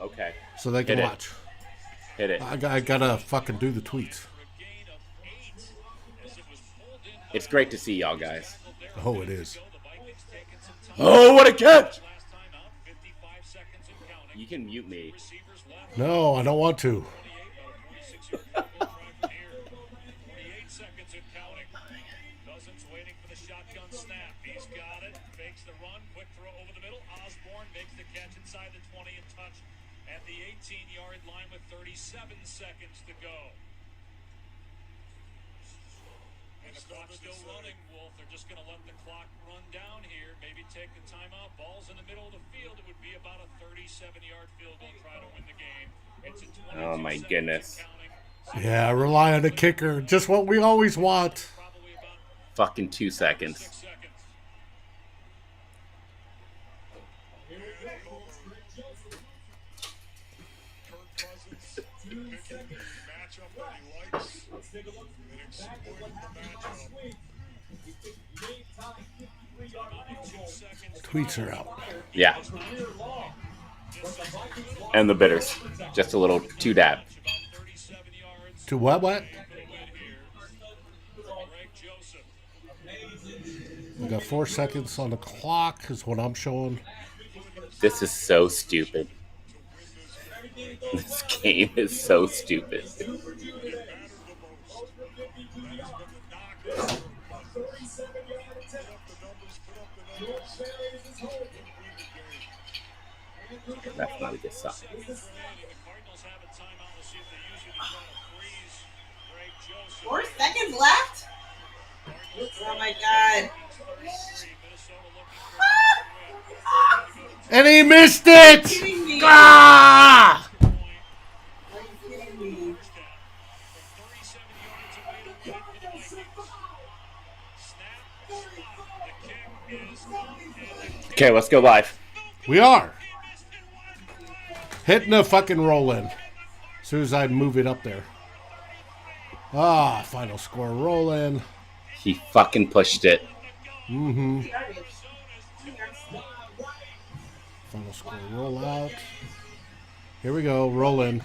Okay. So they can Hit it. watch. Hit it. I gotta fucking do the tweets. It's great to see y'all guys. Oh, it is. Oh, what a catch! You can mute me. No, I don't want to. Cousins waiting for the shotgun snap. He's got it. Fakes the run. Quick throw over the middle. Osborne makes the catch inside the 20 and touch at the 18-yard line with 37 seconds to go. And the clock's still running, Wolf. They're just going to let the clock run down here. Maybe take the timeout. Ball's in the middle of the field. It would be about a 37-yard field goal. Try to win the game. It's a 22 Oh my goodness. Yeah, rely on the kicker. Just what we always want. Fucking 2 seconds. Kirk Cousins picking the matchup that he likes and exploiting the matchup. Tweets are out. Yeah. And the bitters. Just a little two dab. To what? We got 4 seconds on the clock is what I'm showing. This is so stupid. This game is so stupid. That's not a good sign. 4 seconds left? Oh my god. And he missed it! Are you kidding me? Ah! Are you kidding me? Okay, let's go live. We are. Hitting a fucking roll in. As soon as I move it up there. Ah, final score roll in. He fucking pushed it. Mm-hmm. Final score roll out. Here we go, roll in.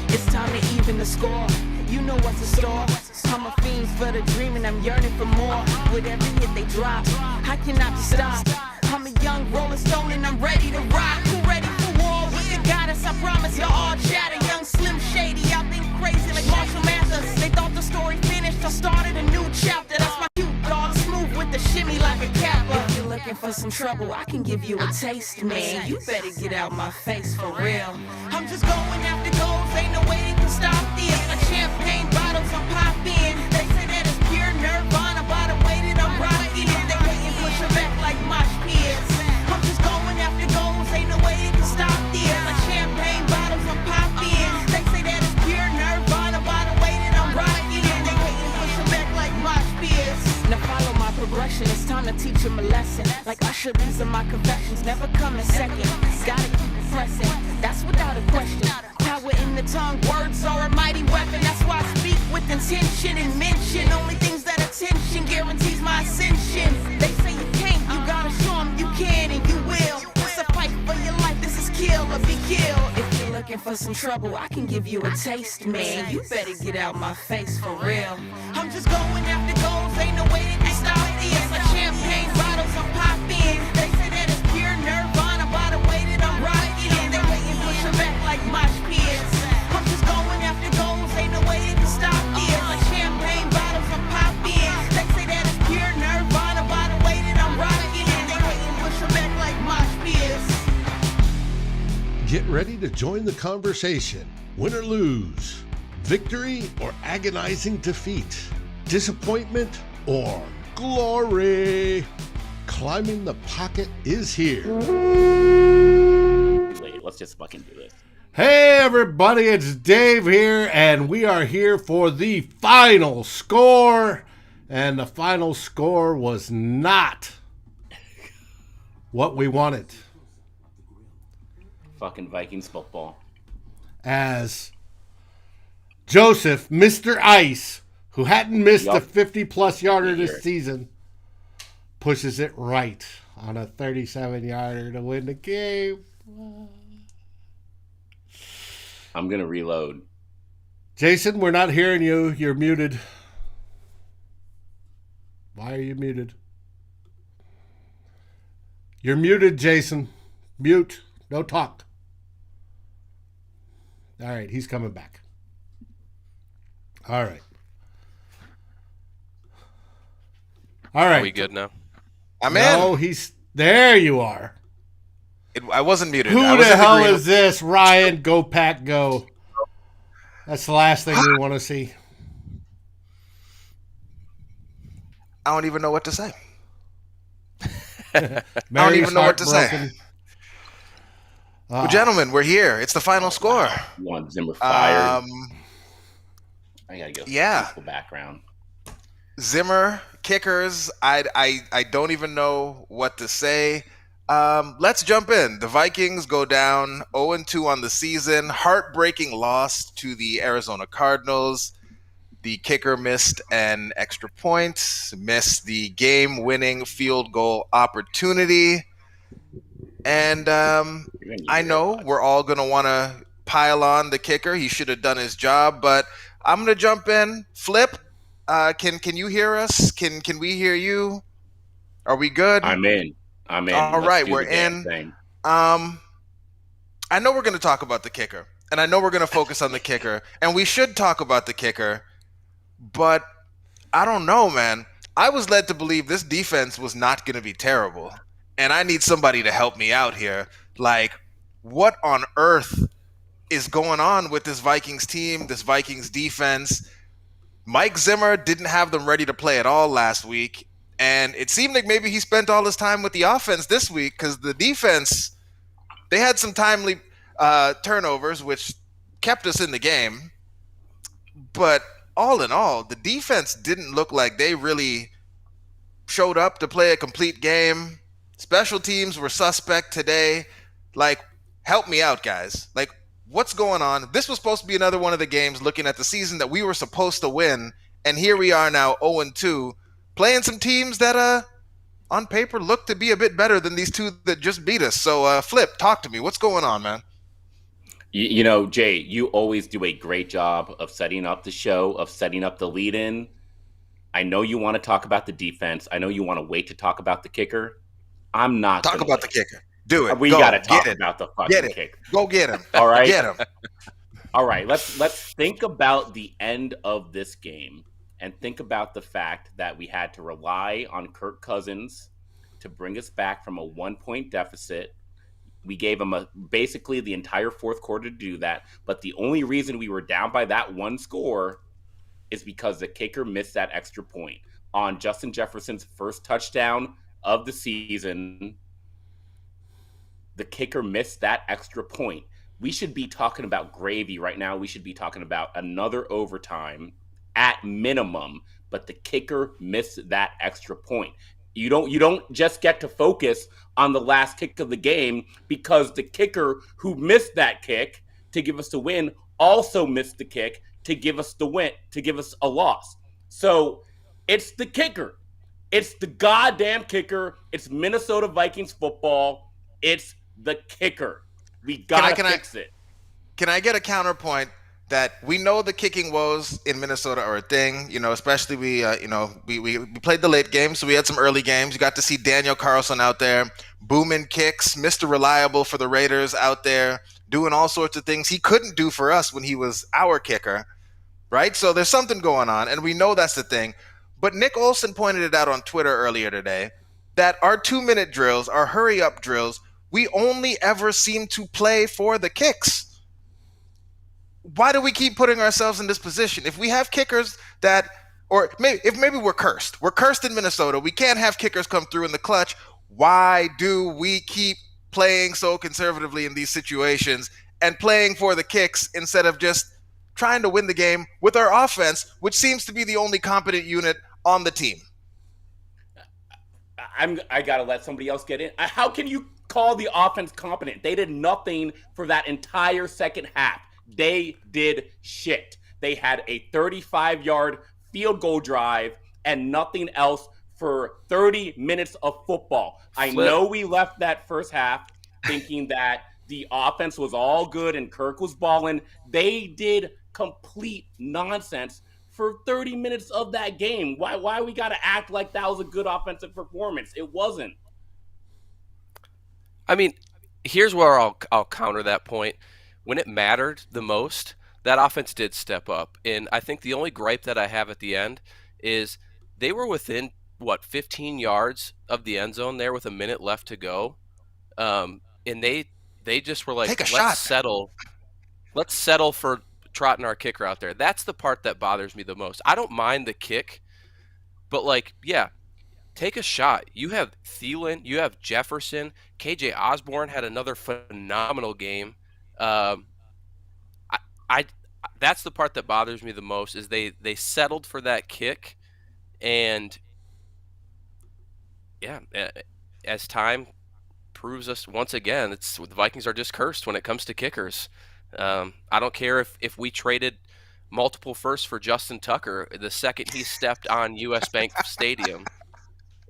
It's time to even the score. You know what's in store. I'm a fiend for the dream and I'm yearning for more. With every hit they drop, I cannot be stopped. I'm a young rolling stone and I'm ready to rock. Who ready for war with the goddess? I promise you all chatter. Young Slim Shady, I've been crazy like Marshall Mathers. They thought the story finished, I started a new chapter. That's my cute dog, smooth with the shimmy like a Kappa. If you're looking for some trouble, I can give you a taste, man. You better get out my face for real. I'm just going after goals, ain't no way they can stop this. A champagne bottles I'm popping. They say that it's pure nirvana by the way that I'm rocking it. They wait and push her back like mosh pits. I'm just going after goals, ain't no way they can stop this. A champagne bottles I'm popping. They say that it's pure nirvana by the way that I'm rocking it. They wait and push her back like mosh pits. Now follow my progression, it's time to teach them a lesson. Like Usher, these are my confessions, never coming second. Gotta keep it pressing, that's without a question. Power in the tongue, words are a mighty weapon. That's why I speak with intention and mention only things that attention guarantees my ascension. They say you can't, you gotta show them you can and you will. It's a fight for your life, this is kill or be killed. If you're looking for some trouble, I can give you a taste, man. You better get out my face for real. I'm just going after goals, ain't no way they can stop this. Like champagne bottles I'm popping. They say that it's pure nirvana by the way that I'm rocking it. They wait and push her back like mosh pits. I'm just going after goals, ain't no way they can stop this. Like champagne bottles I'm popping. They say that it's pure nirvana by the way that I'm rocking it. They wait and push her back like mosh pits. Get ready to join the conversation. Win or lose, victory or agonizing defeat, disappointment or glory. Climbing the Pocket is here. Wait, let's just fucking do this. Hey everybody, it's Dave here, and we are here for the final score. And the final score was not what we wanted. Fucking Vikings football. As Joseph, Mr. Ice, who hadn't missed a Yup. 50-plus yarder Here. this season, pushes it right on a 37-yarder to win the game. I'm going to reload. Jayson, we're not hearing you. You're muted. Why are you muted? You're muted, Jayson. Mute. No talk. All right, he's coming back. All right. All right. Are we good now? I'm No, in. he's there. You are. I wasn't muted. Who I was the in hell green. is this? Ryan, go Pack, go. That's the last thing we want to see. I don't even know what to say. Mary's even know what to say. heartbroken. Well, gentlemen, we're here. It's the final score. You want Zimmer fired? Um, I got to go. yeah. Peaceful background. Zimmer, kickers. I don't even know what to say. Let's jump in. The Vikings go down 0-2 on the season. Heartbreaking loss to the Arizona Cardinals. The kicker missed an extra point, missed the game-winning field goal opportunity. And I know we're all going to want to pile on the kicker. He should have done his job, but I'm going to jump in. Flip, can you hear us? Can we hear you? Are we good? I'm in. All Let's right, do we're the damn in. thing. I know we're going to talk about the kicker, and I know we're going to focus on the kicker, and we should talk about the kicker, but I don't know, man. I was led to believe this defense was not going to be terrible, and I need somebody to help me out here. Like, what on earth is going on with this Vikings team, this Vikings defense? Mike Zimmer didn't have them ready to play at all last week, and it seemed like maybe he spent all his time with the offense this week because the defense, they had some timely turnovers, which kept us in the game. But all in all, the defense didn't look like they really showed up to play a complete game. Special teams were suspect today. Like, help me out, guys. Like, what's going on? This was supposed to be another one of the games looking at the season that we were supposed to win, and here we are now 0-2, playing some teams that on paper look to be a bit better than these two that just beat us. So, Flip, talk to me. What's going on, man? You know, Jay, you always do a great job of setting up the show, of setting up the lead-in. I know you want to talk about the defense. I know you want to wait to talk about the kicker. I'm not Talk about the kicker. Do it. We got to talk about the fucking kicker. Go get him. All right? Get him. All right, let's think about the end of this game and think about the fact that we had to rely on Kirk Cousins to bring us back from a 1-point deficit. We gave him basically the entire fourth quarter to do that, but the only reason we were down by that one score is because the kicker missed that extra point. On Justin Jefferson's first touchdown of the season, the kicker missed that extra point. We should be talking about gravy right now. We should be talking about another overtime at minimum, but the kicker missed that extra point. You don't just get to focus on the last kick of the game because the kicker who missed that kick to give us the win also missed the kick to give us the win, to give us a loss. So it's the kicker. It's the goddamn kicker. It's Minnesota Vikings football. It's the kicker. We gotta fix it. Can I get a counterpoint that we know the kicking woes in Minnesota are a thing, especially we played the late game, so we had some early games. You got to see Daniel Carlson out there booming kicks, Mr. Reliable for the Raiders out there doing all sorts of things he couldn't do for us when he was our kicker, right? So there's something going on, and we know that's the thing. But Nick Olson pointed it out on Twitter earlier today that our 2-minute drills, our hurry-up drills, we only ever seem to play for the kicks. Why do we keep putting ourselves in this position? If we have kickers maybe we're cursed. We're cursed in Minnesota. We can't have kickers come through in the clutch. Why do we keep playing so conservatively in these situations and playing for the kicks instead of just trying to win the game with our offense, which seems to be the only competent unit on the team? I gotta let somebody else get in. How can you call the offense competent. They did nothing for that entire second half. They did shit. They had a 35-yard field goal drive and nothing else for 30 minutes of football. I know we left that first half thinking that the offense was all good and Kirk was balling. They did complete nonsense for 30 minutes of that game. Why we got to act like that was a good offensive performance? It wasn't. I mean, here's where I'll counter that point. When it mattered the most, that offense did step up. And I think the only gripe that I have at the end is they were within, 15 yards of the end zone there with a minute left to go. And they just were like, let's settle for trotting our kicker out there. That's the part that bothers me the most. I don't mind the kick, but take a shot. You have Thielen, you have Jefferson, KJ Osborne had another phenomenal game. That's the part that bothers me the most is they settled for that kick, and as time proves us once again, the Vikings are just cursed when it comes to kickers. I don't care if we traded multiple firsts for Justin Tucker. The second he stepped on US Bank Stadium,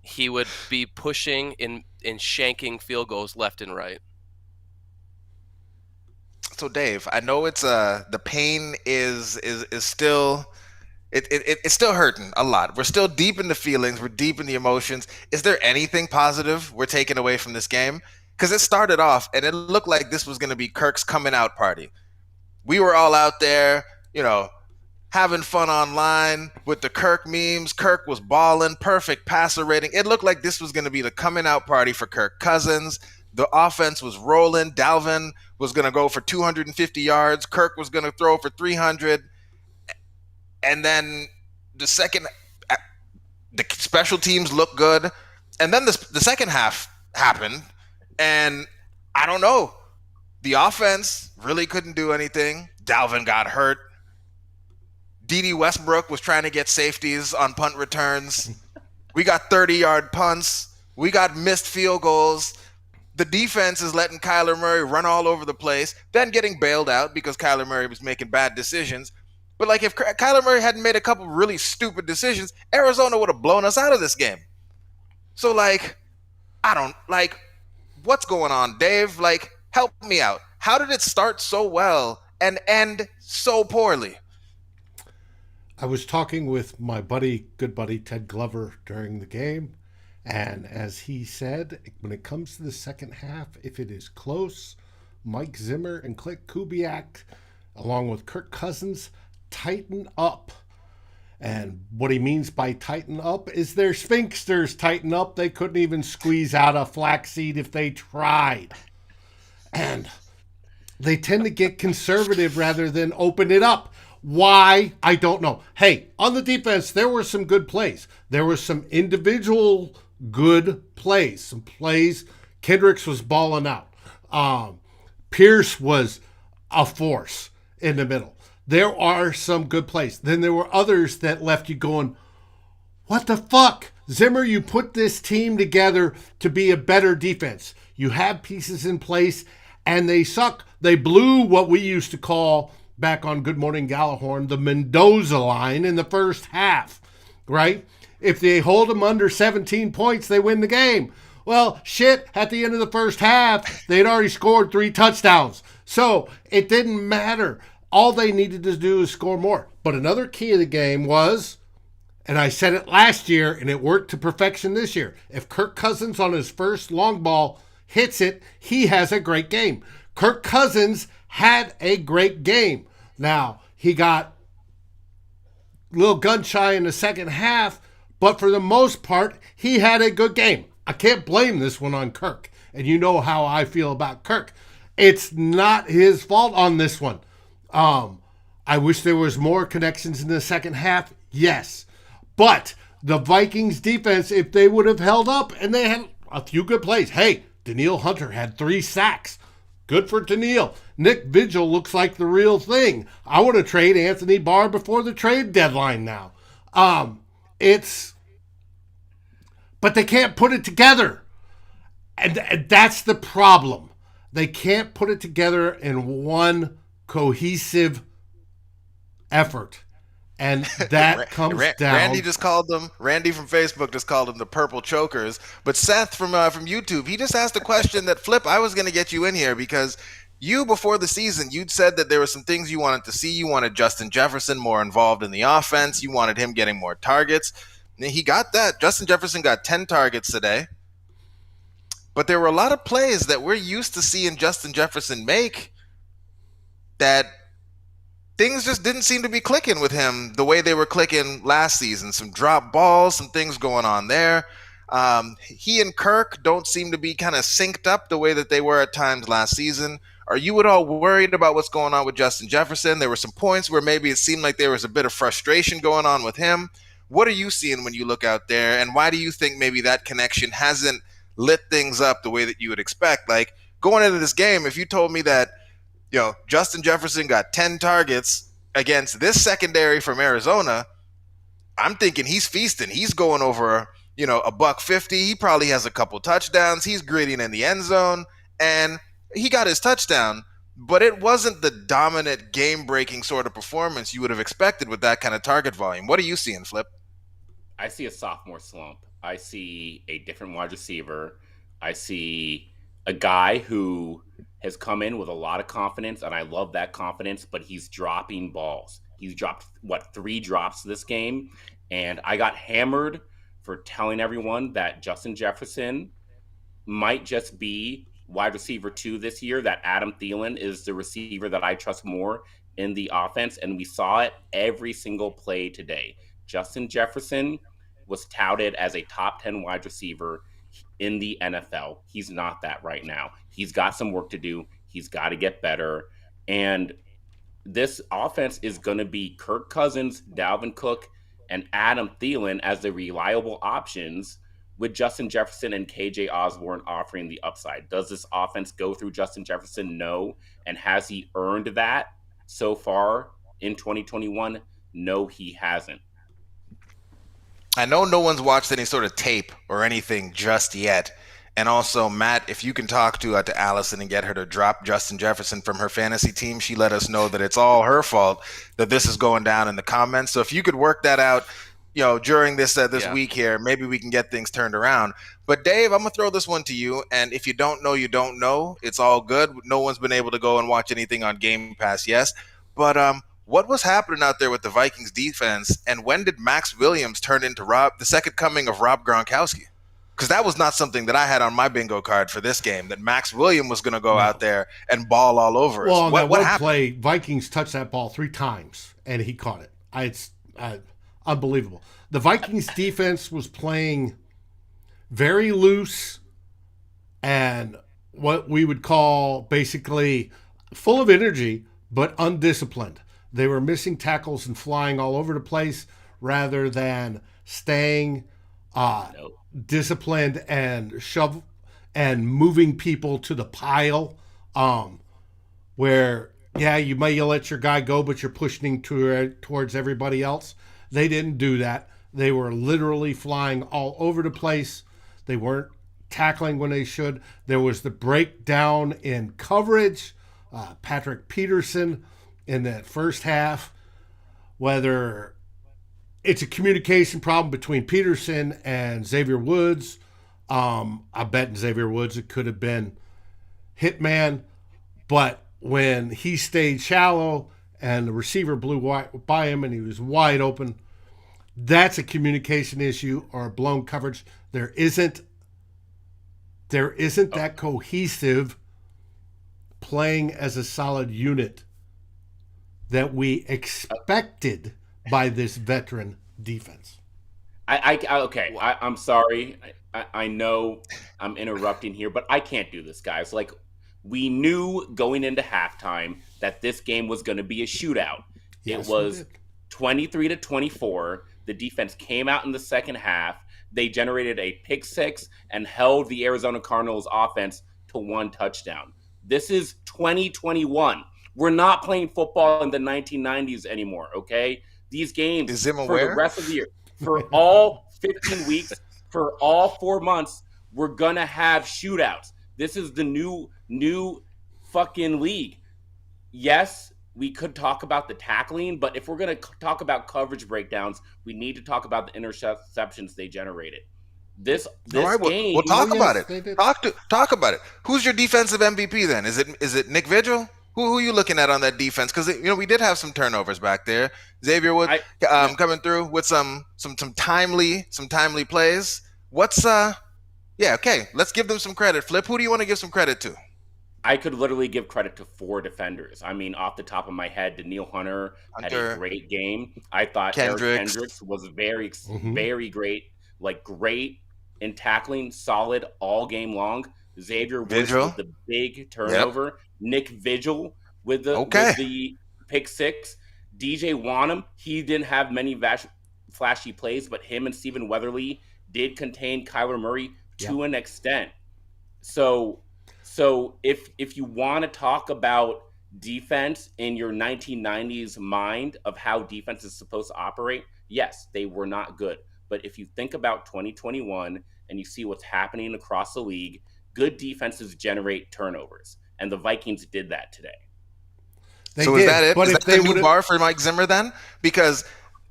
he would be pushing and shanking field goals left and right. So Dave, I know it's the pain is still it's still hurting a lot. We're still deep in the feelings. We're deep in the emotions. Is there anything positive we're taking away from this game? Because it started off and it looked like this was going to be Kirk's coming out party. We were all out there, having fun online with the Kirk memes. Kirk was balling, perfect passer rating. It looked like this was going to be the coming out party for Kirk Cousins. The offense was rolling. Dalvin was going to go for 250 yards. Kirk was going to throw for 300. And then the special teams looked good. And then the second half happened. And I don't know. The offense really couldn't do anything. Dalvin got hurt. D.D. Westbrook was trying to get safeties on punt returns. We got 30-yard punts. We got missed field goals. The defense is letting Kyler Murray run all over the place, then getting bailed out because Kyler Murray was making bad decisions. But if Kyler Murray hadn't made a couple really stupid decisions, Arizona would have blown us out of this game. So what's going on, Dave? Help me out. How did it start so well and end so poorly? I was talking with my good buddy Ted Glover during the game, and as he said, when it comes to the second half, if it is close, Mike Zimmer and Clint Kubiak, along with Kirk Cousins, tighten up. And what he means by tighten up is their sphincters tighten up. They couldn't even squeeze out a flaxseed if they tried. And they tend to get conservative rather than open it up. Why? I don't know. Hey, on the defense, there were some good plays. There were some individual good plays. Some plays. Kendricks was balling out. Pierce was a force in the middle. There are some good plays. Then there were others that left you going, what the fuck? Zimmer, you put this team together to be a better defense. You have pieces in place, and they suck. They blew what we used to call, back on Good Morning Gallahorn, the Mendoza line in the first half, right? If they hold them under 17 points, they win the game. Well, shit, at the end of the first half, they'd already scored 3 touchdowns. So it didn't matter. All they needed to do is score more. But another key of the game was, and I said it last year, and it worked to perfection this year, if Kirk Cousins on his first long ball hits it, he has a great game. Kirk Cousins had a great game. Now, he got a little gun shy in the second half, but for the most part, he had a good game. I can't blame this one on Kirk. And you know how I feel about Kirk. It's not his fault on this one. I wish there was more connections in the second half. Yes. But the Vikings defense, if they would have held up and they had a few good plays. Hey, Danielle Hunter had 3 sacks. Good for Danielle. Nick Vigil looks like the real thing. I want to trade Anthony Barr before the trade deadline now. But they can't put it together. And that's the problem. They can't put it together in one cohesive effort. And that comes down. Randy from Facebook just called them the purple chokers. But Seth from YouTube, he just asked a question that, Flip, I was going to get you in here because you, before the season, you'd said that there were some things you wanted to see. You wanted Justin Jefferson more involved in the offense. You wanted him getting more targets. And he got that. Justin Jefferson got 10 targets today. But there were a lot of plays that we're used to seeing Justin Jefferson make that things just didn't seem to be clicking with him the way they were clicking last season. Some drop balls, some things going on there. He and Kirk don't seem to be kind of synced up the way that they were at times last season. Are you at all worried about what's going on with Justin Jefferson? There were some points where maybe it seemed like there was a bit of frustration going on with him. What are you seeing when you look out there, and why do you think maybe that connection hasn't lit things up the way that you would expect? Like, going into this game, if you told me that, Justin Jefferson got 10 targets against this secondary from Arizona, I'm thinking he's feasting. He's going over, $150. He probably has a couple touchdowns. He's gritting in the end zone, and he got his touchdown, but it wasn't the dominant game-breaking sort of performance you would have expected with that kind of target volume. What are you seeing, Flip? I see a sophomore slump. I see a different wide receiver. I see a guy who has come in with a lot of confidence, and I love that confidence, but he's dropping balls. He's dropped, 3 drops this game, and I got hammered for telling everyone that Justin Jefferson might just be wide receiver 2 this year, that Adam Thielen is the receiver that I trust more in the offense, and we saw it every single play today. Justin Jefferson was touted as a top 10 wide receiver in the NFL. He's not that right now. He's got some work to do. He's got to get better. And this offense is going to be Kirk Cousins, Dalvin Cook, and Adam Thielen as the reliable options, with Justin Jefferson and KJ Osborne offering the upside. Does this offense go through Justin Jefferson? No. And has he earned that so far in 2021? No, he hasn't. I know no one's watched any sort of tape or anything just yet. And also, Matt, if you can talk to Allison and get her to drop Justin Jefferson from her fantasy team, she let us know that it's all her fault that this is going down in the comments. So if you could work that out, during this week here, maybe we can get things turned around. But Dave, I'm gonna throw this one to you. And if you don't know, you don't know. It's all good. No one's been able to go and watch anything on Game Pass, yes. But what was happening out there with the Vikings defense, and when did Max Williams turn into the second coming of Rob Gronkowski? Because that was not something that I had on my bingo card for this game, that Max Williams was going to go out there and ball all over us. Well, on that what one happened? play, Vikings touched that ball 3 times, and he caught it. It's unbelievable. The Vikings defense was playing very loose and what we would call basically full of energy, but undisciplined. They were missing tackles and flying all over the place rather than staying disciplined and moving people to the pile. Where you may let your guy go, but you're pushing towards everybody else. They didn't do that. They were literally flying all over the place. They weren't tackling when they should. There was the breakdown in coverage. Patrick Peterson in that first half, whether it's a communication problem between Peterson and Xavier Woods. I bet in Xavier Woods it could have been Hitman, but when he stayed shallow and the receiver blew by him and he was wide open, that's a communication issue or a blown coverage. There isn't that cohesive playing as a solid unit that we expected by this veteran defense. I'm sorry. I know I'm interrupting here, but I can't do this, guys. Like, we knew going into halftime that this game was going to be a shootout. Yes, it was 23-24. The defense came out in the second half. They generated a pick 6 and held the Arizona Cardinals offense to 1 touchdown. This is 2021. We're not playing football in the 1990s anymore, okay? These games for the rest of the year, for all 15 weeks, for all 4 months, We're gonna have shootouts. This is the new fucking league. Yes, we could talk about the tackling, but if we're going to talk about coverage breakdowns, we need to talk about the interceptions they generated. This All right, we'll game. talk about yes, it. they did. Talk about it. Who's your defensive MVP then? Is it Nick Vigil? Who are you looking at on that defense? Because we did have some turnovers back there. Xavier Wood coming through with some timely plays. What's yeah, okay. Let's give them some credit. Flip, who do you want to give some credit to? I could literally give credit to 4 defenders. I mean, off the top of my head, Daniil Hunter had a great game. I thought Eric Kendricks was very great, like great in tackling, solid all game long. Xavier Woods with the big turnover. Yep. Nick Vigil with the pick 6. DJ Wanham, he didn't have many flashy plays, but him and Stephen Weatherly did contain Kyler Murray to an extent. So if you want to talk about defense in your 1990s mind of how defense is supposed to operate, yes, they were not good. But if you think about 2021 and you see what's happening across the league, good defenses generate turnovers. And the Vikings did that today. Is that it? Is that the new bar for Mike Zimmer then? Because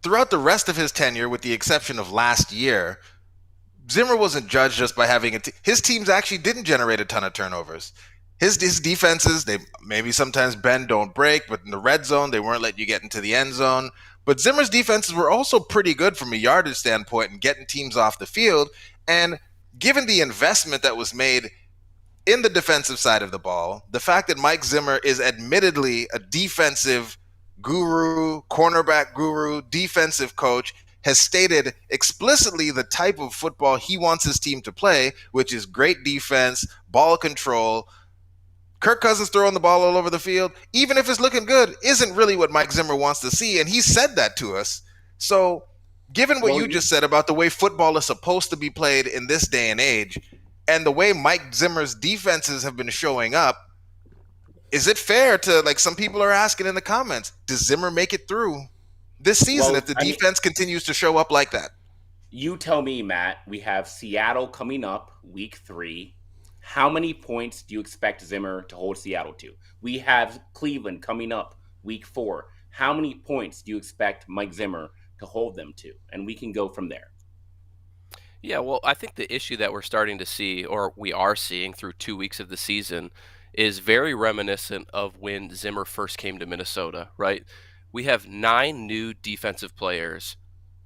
throughout the rest of his tenure, with the exception of last year, Zimmer wasn't judged just by having his teams actually didn't generate a ton of turnovers. His defenses, they maybe sometimes bend, don't break, but in the red zone, they weren't letting you get into the end zone. But Zimmer's defenses were also pretty good from a yardage standpoint and getting teams off the field. And given the investment that was made in the defensive side of the ball, the fact that Mike Zimmer is admittedly a defensive guru, cornerback guru, defensive coach, has stated explicitly the type of football he wants his team to play, which is great defense, ball control. Kirk Cousins throwing the ball all over the field, even if it's looking good, isn't really what Mike Zimmer wants to see, and he said that to us. So, given what you just said about the way football is supposed to be played in this day and age, and the way Mike Zimmer's defenses have been showing up, is it fair to, like some people are asking in the comments, does Zimmer make it through this season if the defense continues to show up like that? You tell me, Matt. We have Seattle coming up week 3. How many points do you expect Zimmer to hold Seattle to? We have Cleveland coming up week 4. How many points do you expect Mike Zimmer to hold them to? And we can go from there. Yeah, well, I think the issue that we're starting to see, or we are seeing through 2 weeks of the season, is very reminiscent of when Zimmer first came to Minnesota, right? We have 9 new defensive players,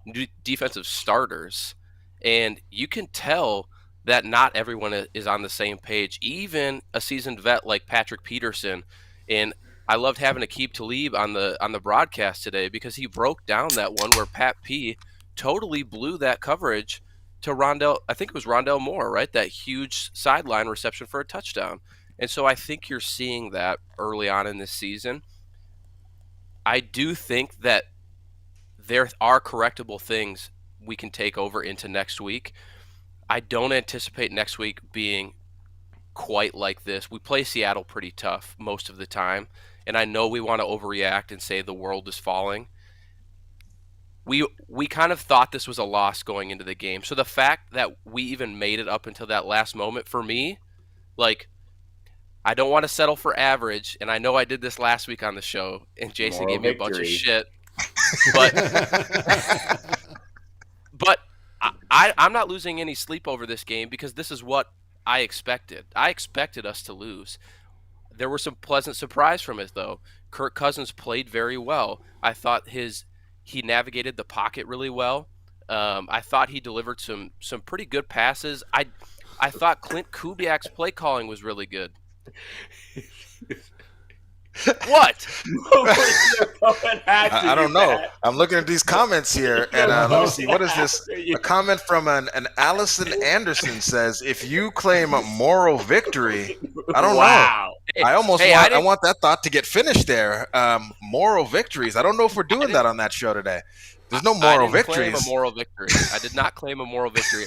new defensive starters, and you can tell that not everyone is on the same page. Even a seasoned vet like Patrick Peterson, and I loved having Aqib Talib on the broadcast today because he broke down that one where Pat P totally blew that coverage to Rondale. I think it was Rondale Moore, right? That huge sideline reception for a touchdown. And so I think you're seeing that early on in this season. I do think that there are correctable things we can take over into next week. I don't anticipate next week being quite like this. We play Seattle pretty tough most of the time, and I know we want to overreact and say the world is falling. We kind of thought this was a loss going into the game. So the fact that we even made it up until that last moment, for me, like, I don't want to settle for average, and I know I did this last week on the show, and Jayson gave me a bunch of shit. But I'm not losing any sleep over this game because this is what I expected. I expected us to lose. There were some pleasant surprise from it, though. Kirk Cousins played very well. I thought he navigated the pocket really well. I thought he delivered some pretty good passes. I thought Clint Kubiak's play calling was really good. What? I don't know. I'm looking at these comments here, and let me see. What is this? A comment from an Allison Anderson says, "If you claim a moral victory, I don't know. I want that thought to get finished there. Moral victories. I don't know if we're doing that on that show today. There's no moral victories. Claim a moral victory. I did not claim a moral victory.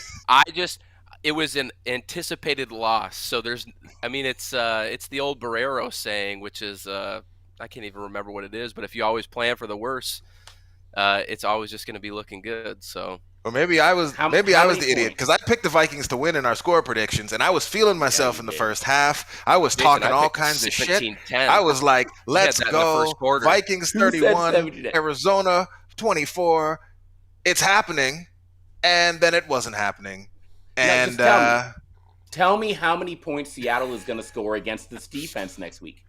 It was an anticipated loss. So it's the old Barrero saying, which is I can't even remember what it is, but if you always plan for the worst, it's always just going to be looking good. So Or maybe I was How the many idiot points? because I picked the Vikings to win in our score predictions, and I was feeling myself you in the did. first half. I was Jayson, talking I all picked kinds of shit. 17-10. I was like, We had "Let's that in the first go, quarter. Vikings Who said 31, 70? Arizona 24." It's happening, and then it wasn't happening. Now, And just tell me how many points Seattle is going to score against this defense next week.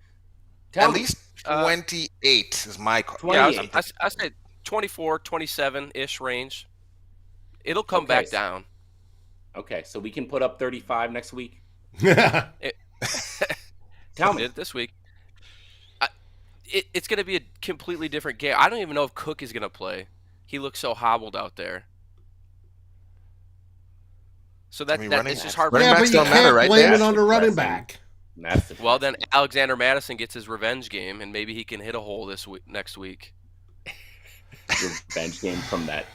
Tell at me. least 28 is my call. Yeah, 28. I said 24, 27-ish range. It'll come back down. Okay, so we can put up 35 next week. Yeah. Tell me. This week. It's going to be a completely different game. I don't even know if Cook is going to play. He looks so hobbled out there. So it's just hard. Running Yeah, but backs you don't matter, can't right? blame That's it on the running depressing. back. Well, then Alexander Madison gets his revenge game, and maybe he can hit a hole next week. Revenge game from that.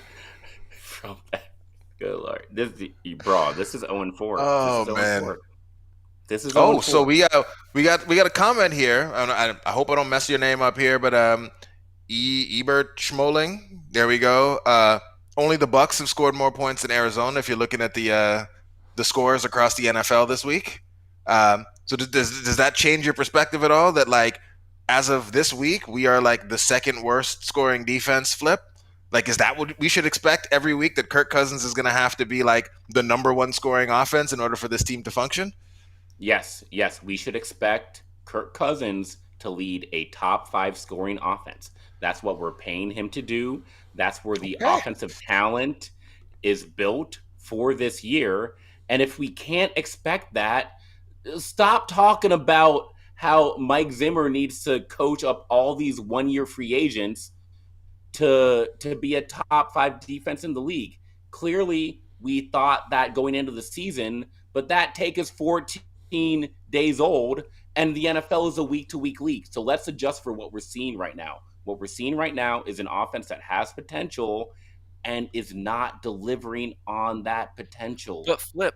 Good Lord. This is 0-4. Oh, man. This is 0-4. So we got a comment here. I hope I don't mess your name up here, but Ebert Schmoling. There we go. Only the Bucks have scored more points than Arizona. If you're looking at the scores across the NFL this week, so does that change your perspective at all? That like as of this week, we are like the second worst scoring defense. Flip. Like, is that what we should expect every week? That Kirk Cousins is going to have to be like the number one scoring offense in order for this team to function? Yes, we should expect Kirk Cousins to lead a top 5 scoring offense. That's what we're paying him to do. That's where the offensive talent is built for this year. And if we can't expect that, stop talking about how Mike Zimmer needs to coach up all these one-year free agents to be a top 5 defense in the league. Clearly, we thought that going into the season, but that take is 14 days old, and the NFL is a week-to-week league. So let's adjust for what we're seeing right now. What we're seeing right now is an offense that has potential and is not delivering on that potential. But Flip,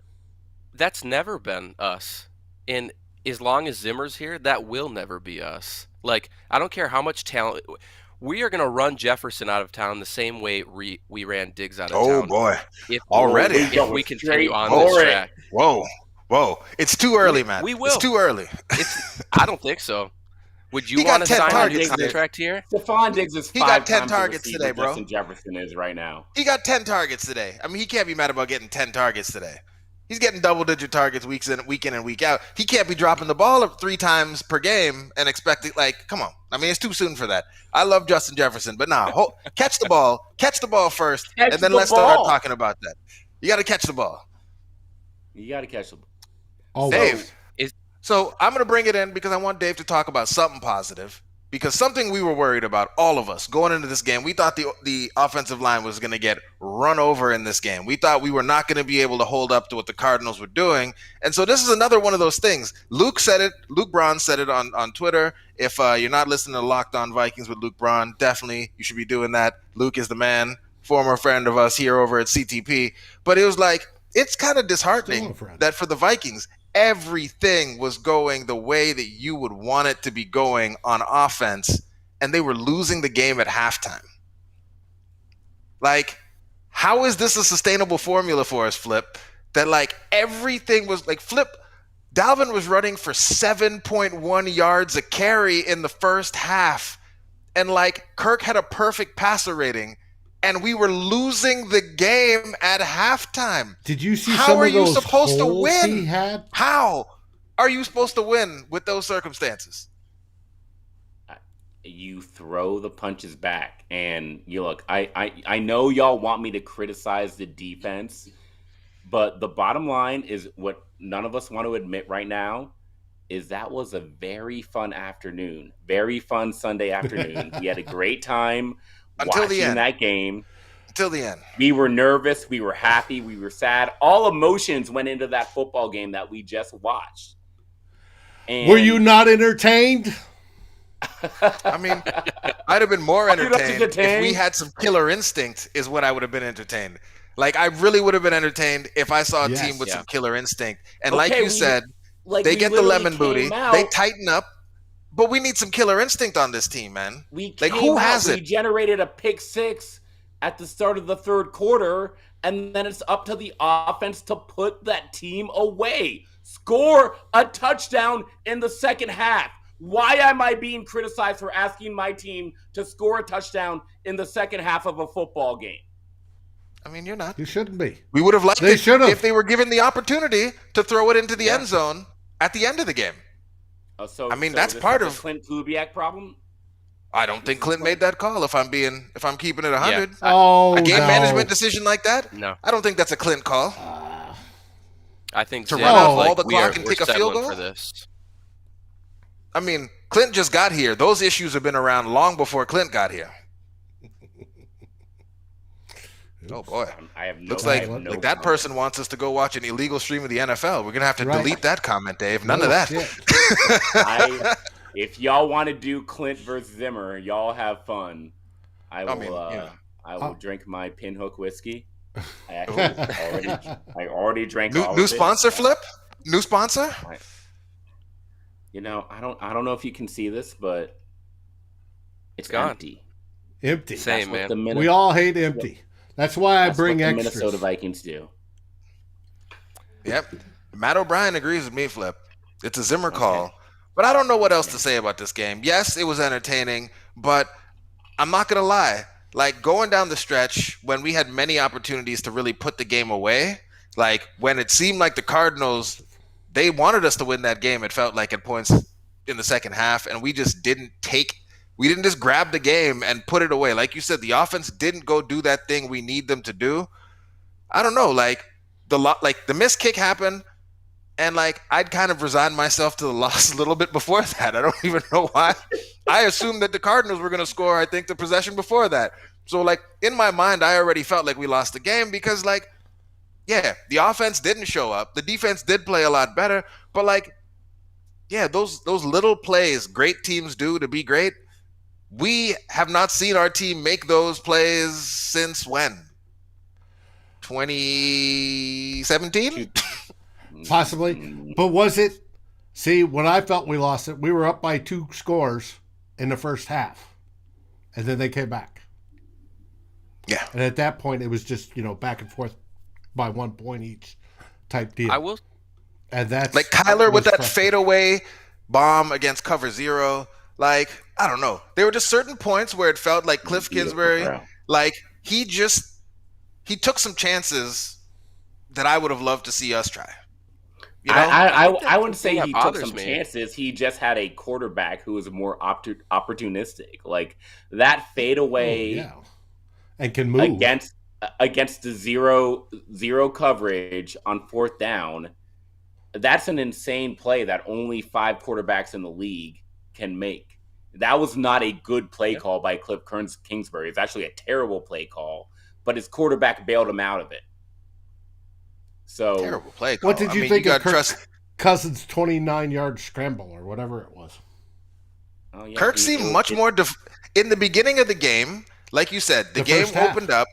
that's never been us. And as long as Zimmer's here, that will never be us. Like, I don't care how much talent. We are going to run Jefferson out of town the same way we ran Diggs out of town. Oh, boy. Already? If we continue on this track. Whoa. It's too early, man. We will. It's too early. I don't think so. Would you He want got to 10 sign a targets new contract here? Stephon Diggs is 5 He got 10 times targets the receiver today, bro. Justin Jefferson is right now. He got 10 targets today. I mean, he can't be mad about getting 10 targets today. He's getting double-digit targets week in and week out. He can't be dropping the ball 3 times per game and expecting, like, come on. I mean, it's too soon for that. I love Justin Jefferson, but catch the ball first, and then let's start talking about that. You got to catch the ball. You got to catch the ball. Oh, Dave. So I'm going to bring it in because I want Dave to talk about something positive. Because something we were worried about, all of us, going into this game, we thought the offensive line was going to get run over in this game. We thought we were not going to be able to hold up to what the Cardinals were doing. And so this is another one of those things. Luke Braun said it on Twitter. If you're not listening to Locked On Vikings with Luke Braun, definitely you should be doing that. Luke is the man, former friend of us here over at CTP. But it was like, it's kind of disheartening that for the Vikings, everything was going the way that you would want it to be going on offense, and they were losing the game at halftime. Like, how is this a sustainable formula for us, Flip? That, like, everything was, like, Flip, Dalvin was running for 7.1 yards a carry in the first half, and, like, Kirk had a perfect passer rating, and we were losing the game at halftime. Did you see How some are of you those supposed to holes win? he had? How are you supposed to win with those circumstances? You throw the punches back, and you look. I know y'all want me to criticize the defense, but the bottom line is what none of us want to admit right now is that was a very fun afternoon, very fun Sunday afternoon. We had a great time watching that game. Until the end. We were nervous. We were happy. We were sad. All emotions went into that football game that we just watched. And were you not entertained? I mean, I'd have been more entertained if entertained? we had some killer instinct is what I would have been entertained. Like, I really would have been entertained if I saw a team with some killer instinct. And like you said, they get the lemon booty. They tighten up. But we need some killer instinct on this team, man. Who has it? We generated a pick 6 at the start of the third quarter, and then it's up to the offense to put that team away. Score a touchdown in the second half. Why am I being criticized for asking my team to score a touchdown in the second half of a football game? I mean, you're not. You shouldn't be. We would have liked They it should've. if they were given the opportunity to throw it into the end zone at the end of the game. So that's this part is of the Clint Kubiak problem. I don't think Clint made that call. If I'm keeping it 100, Oh, a game no. management decision like that. No. I don't think that's a Clint call. I think To Zim run is off like, all the clock and we're kick a field settling goal? for this. I mean, Clint just got here. Those issues have been around long before Clint got here. Oh boy, I have no. looks I like have no that comment. person wants us to go watch an illegal stream of the NFL. We're gonna have to Right. delete that comment, Dave. None No of that. shit. If y'all want to do Clint versus Zimmer, y'all have fun. I will drink my Pinhook whiskey. I actually already drank all New of it. sponsor flip. New sponsor. I don't know if you can see this, but it's Gone. empty. Empty. Same, That's what man. the We all hate empty. That's why I That's bring what the extras. Minnesota Vikings do. Yep. Matt O'Brien agrees with me, Flip. It's a Zimmer call. But I don't know what else to say about this game. Yes, it was entertaining, but I'm not going to lie. Like, going down the stretch when we had many opportunities to really put the game away, like when it seemed like the Cardinals, they wanted us to win that game, it felt like at points in the second half, and we just didn't just grab the game and put it away. Like you said, the offense didn't go do that thing we need them to do. I don't know, the missed kick happened, and I'd kind of resigned myself to the loss a little bit before that. I don't even know why. I assumed that the Cardinals were going to score, I think, the possession before that. So, in my mind, I already felt like we lost the game because, the offense didn't show up. The defense did play a lot better. But, those little plays great teams do to be great, we have not seen our team make those plays since when? 2017? Possibly. But was it? See, when I felt we lost it, we were up by 2 scores in the first half. And then they came back. Yeah. And at that point, it was just, back and forth by 1 point each type deal. I will. And that's Kyler with that frustrating. fadeaway bomb against cover 0. I don't know. There were just certain points where it felt like Cliff Kingsbury, he took some chances that I would have loved to see us try. I wouldn't say he took bothers some me. chances. He just had a quarterback who was more opportunistic. That fadeaway and can move against the zero coverage on 4th down. That's an insane play that only 5 quarterbacks in the league can make. That was not a good play call by Cliff Kingsbury. It's actually a terrible play call, but his quarterback bailed him out of it. So terrible play call. What did you think of Kirk Cousins' 29-yard scramble or whatever it was? Oh, yeah, Kirk seemed much more in the beginning of the game. Like you said, the game opened up.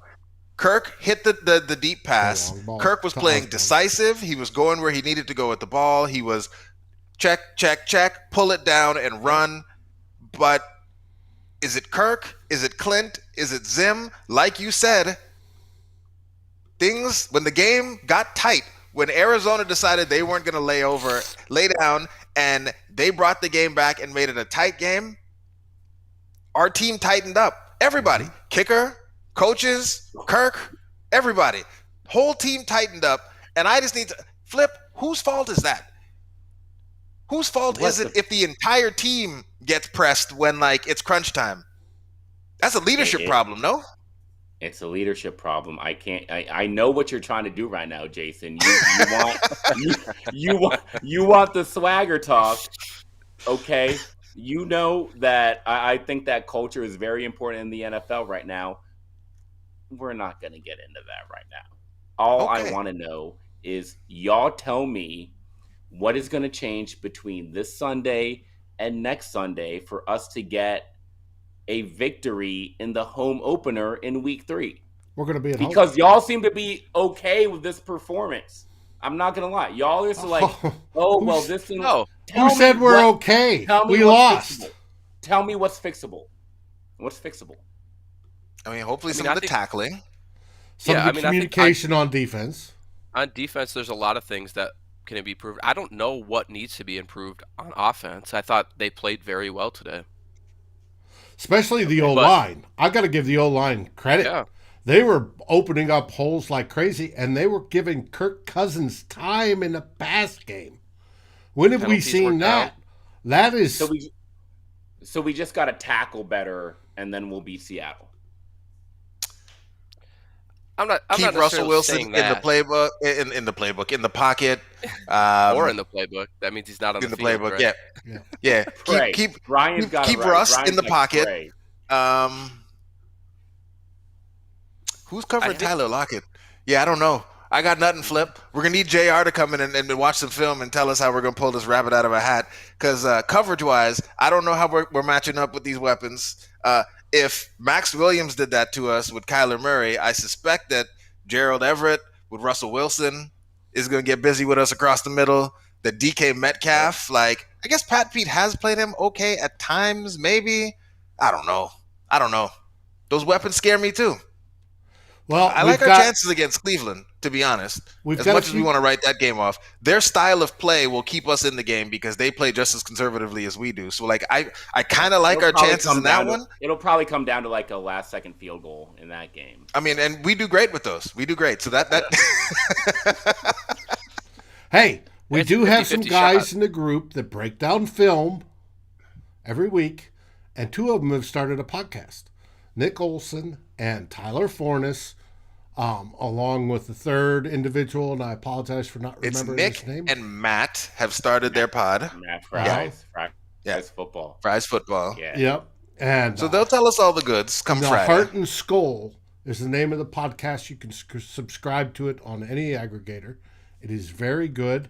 Kirk hit the deep pass. Kirk was playing decisive. He was going where he needed to go with the ball. He was check, pull it down and run. But is it Kirk? Is it Clint? Is it Zim? Like you said, when the game got tight, when Arizona decided they weren't going to lay down, and they brought the game back and made it a tight game, our team tightened up. Everybody, kicker, coaches, Kirk, everybody, whole team tightened up. And I just need to flip. Whose fault is that? Whose fault is it if the entire team gets pressed when it's crunch time? That's a leadership problem, no? It's a leadership problem. I know what you're trying to do right now, Jayson. You want the swagger talk, okay? You know that I think that culture is very important in the NFL right now. We're not going to get into that right now. All I want to know is y'all tell me what is going to change between this Sunday and next Sunday for us to get a victory in the home opener in week 3. We're going to be at because home. Y'all seem to be okay with this performance. I'm not going to lie. Y'all are this thing. No. Who said we're okay? We lost. Fixable. Tell me what's fixable. What's fixable? I mean, hopefully some of the tackling. Some Yeah, good I mean, I think communication on defense. on defense, there's a lot of things that can be improved. I don't know what needs to be improved on offense. I thought they played very well today. Especially the Okay, O-line. I got to give the O-line credit. Yeah. They were opening up holes like crazy, and they were giving Kirk Cousins time in the pass game. When have we Penalties seen worked that? out. That is... So we just got to tackle better, and then we'll beat Seattle. I'm not Keep Russell necessarily Wilson saying in that. the playbook, in the playbook, in the pocket, Or in the playbook. That means he's not on in the the field, playbook. right? Yeah. Pray. Keep Brian's got keep it right. Russ Brian's in the like, pocket. pray. Who's covering I think- Tyler Lockett? Yeah, I don't know. I got nothing, Flip. We're going to need JR to come in and watch some film and tell us how we're going to pull this rabbit out of a hat. Because coverage-wise, I don't know how we're matching up with these weapons. If Max Williams did that to us with Kyler Murray, I suspect that Gerald Everett with Russell Wilson is going to get busy with us across the middle. The DK Metcalf, I guess Pat Pete has played him okay at times, maybe. I don't know. Those weapons scare me too. Well, I like our chances against Cleveland, to be honest. As much as we want to write that game off, their style of play will keep us in the game because they play just as conservatively as we do. So, I kind of like our chances in that one. It'll probably come down to a last-second field goal in that game. I mean, and we do great with those. We do great. So that. Hey, we do have some 50-50 guys shot. in the group that break down film every week, and two of them have started a podcast. Nick Olson and Tyler Fornes, along with the third individual, and I apologize for not It's remembering Nick his name. and Matt have started their pod. Matt Fries. Yeah. Fries football. Fries Football. Yeah. Yep. And So they'll tell us all the goods come the Friday. Heart and Skull is the name of the podcast. You can subscribe to it on any aggregator. It is very good.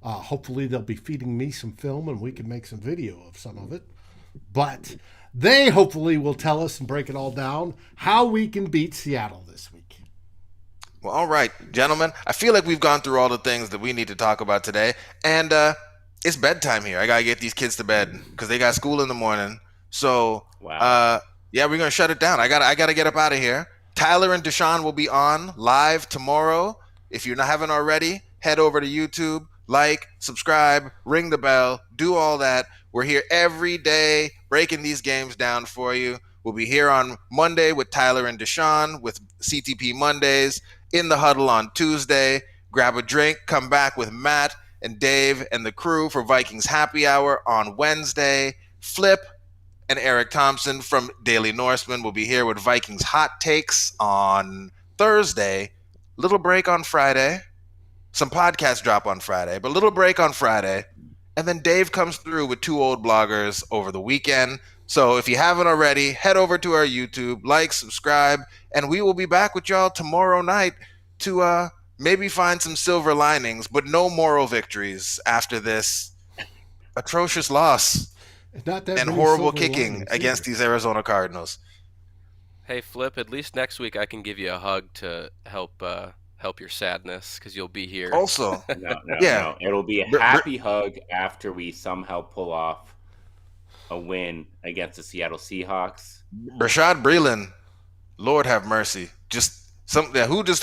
Hopefully they'll be feeding me some film and we can make some video of some of it. But they hopefully will tell us and break it all down how we can beat Seattle this week. Well, all right, gentlemen. I feel like we've gone through all the things that we need to talk about today. And it's bedtime here. I got to get these kids to bed because they got school in the morning. So, Wow. yeah, we're going to shut it down. I got to get up out of here. Tyler and Deshaun will be on live tomorrow. If you haven't already, head over to YouTube, like, subscribe, ring the bell, do all that. We're here every day breaking these games down for you. We'll be here on Monday with Tyler and Deshaun with CTP Mondays, in the huddle on Tuesday. Grab a drink, come back with Matt and Dave and the crew for Vikings Happy Hour on Wednesday. Flip and Eric Thompson from Daily Norseman will be here with Vikings Hot Takes on Thursday. Little break on Friday. Some podcasts drop on Friday, but little break on Friday. And then Dave comes through with two old bloggers over the weekend. So if you haven't already, head over to our YouTube, like, subscribe, and we will be back with y'all tomorrow night to maybe find some silver linings, but no moral victories after this atrocious loss Not that and many horrible silver kicking linings against either. these Arizona Cardinals. Hey, Flip, at least next week I can give you a hug to help your sadness because you'll be here. Also, No. Yeah. It'll be a happy hug after we somehow pull off a win against the Seattle Seahawks. Rashad Breeland, Lord have mercy. Just who just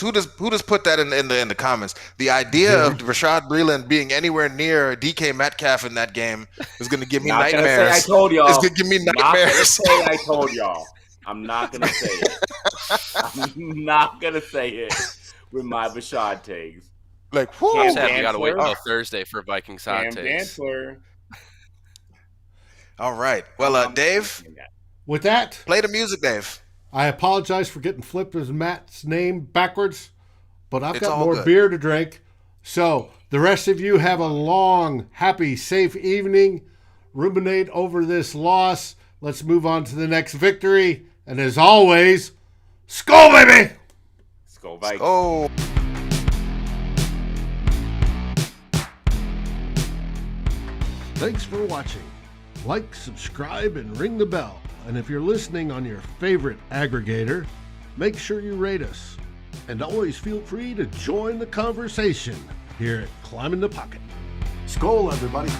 put that in the comments? The idea of Rashad Breeland being anywhere near DK Metcalf in that game is going to give me Not gonna say nightmares. I told y'all. It's going to give me Not gonna nightmares. say I told y'all. I'm not gonna say it. I'm not gonna say it with my Bashad takes. Like, whoo. Cam Sad we got to wait Dantzler. until Thursday for Vikings Hot Cam Takes. Dantzler. All right. Well, Dave, With that, play the music, Dave. I apologize for getting Flip as Matt's name backwards, but I've It's got all more good. beer to drink. So the rest of you have a long, happy, safe evening. Ruminate over this loss. Let's move on to the next victory. And as always, Skol, baby! Skull Vikings. Oh. Thanks for watching. Like, subscribe, and ring the bell. And if you're listening on your favorite aggregator, make sure you rate us. And always feel free to join the conversation here at Climbing the Pocket. Skol, everybody.